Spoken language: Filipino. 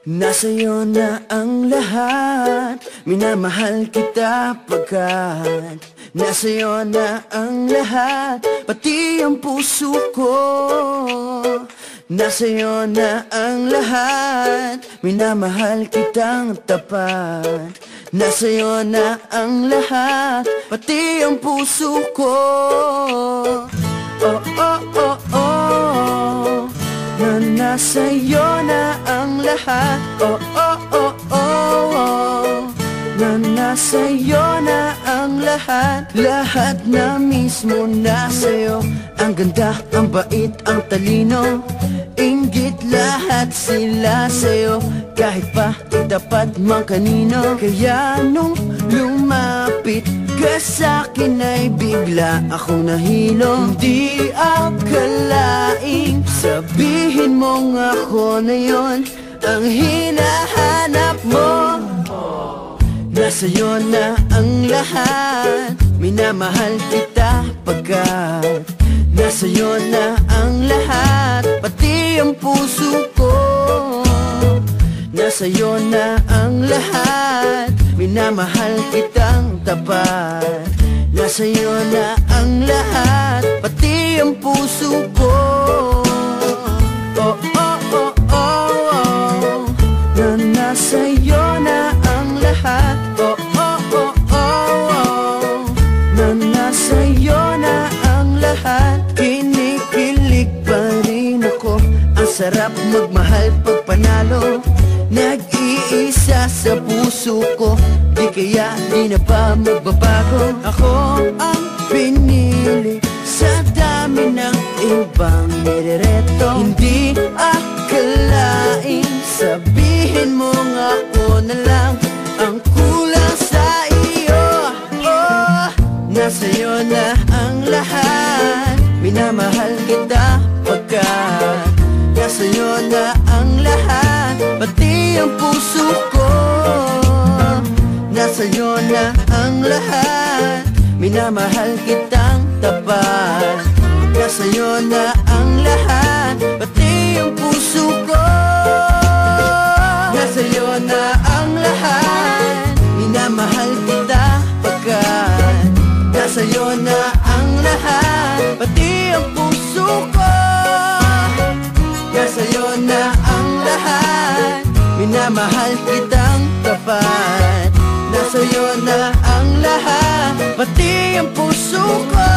Nasa'yo na ang lahat, minamahal kita pagkat nasa'yo na ang lahat, pati ang puso ko. Nasa'yo na ang lahat, minamahal kitang tapat. Nasa'yo na ang lahat, pati ang puso ko. Oh, oh, oh, oh, na nasa'yo na ang lahat. Oh, oh, oh, oh, na nasa'yo na ang lahat. Lahat na mismo nasa'yo. Ang ganda, ang bait, ang talino, inggit lahat sila sa'yo. Kahit pa itapat mang kanino. Kaya nung lumapit ka sa'kin ay bigla akong nahilo. Hindi akalaing sabihin mong ako na yon ang hinahanap mo. Nasa'yo na ang lahat, minamahal kita pagkat nasa'yo na ang lahat, pati ang puso ko. Nasa'yo na ang lahat, minamahal kitang tapat. Nasa'yo na ang lahat, pati ang puso ko. Oh, oh, oh, oh, oh, na nasa'yo na ang lahat. Oh, oh, oh, oh, oh, na nasa'yo na ang lahat. Kinikilig pa rin ako, ang sarap magmahal pag panalo. Nag-iisa sa puso ko, di kaya di na ba magbabago. Ako ang pinili sa dami ng ibang nirereto. Hindi akalaing sabihin mong ako na lang ang kulang sa iyo. Oh, nasa'yo na ang lahat, minamahal kita pagkat nasa'yo na ang lahat, pati ang puso ko. Nasa'yo na ang lahat, minamahal kitang tapat. Nasa'yo na ang lahat, pati ang puso ko. Nasa'yo na ang lahat, minamahal kita pagkat nasa'yo na ang lahat, pati ang puso ko. Nasa'yo na ang lahat, minamahal kitang tapat. Nasa'yo na ang lahat, pati ang puso ko.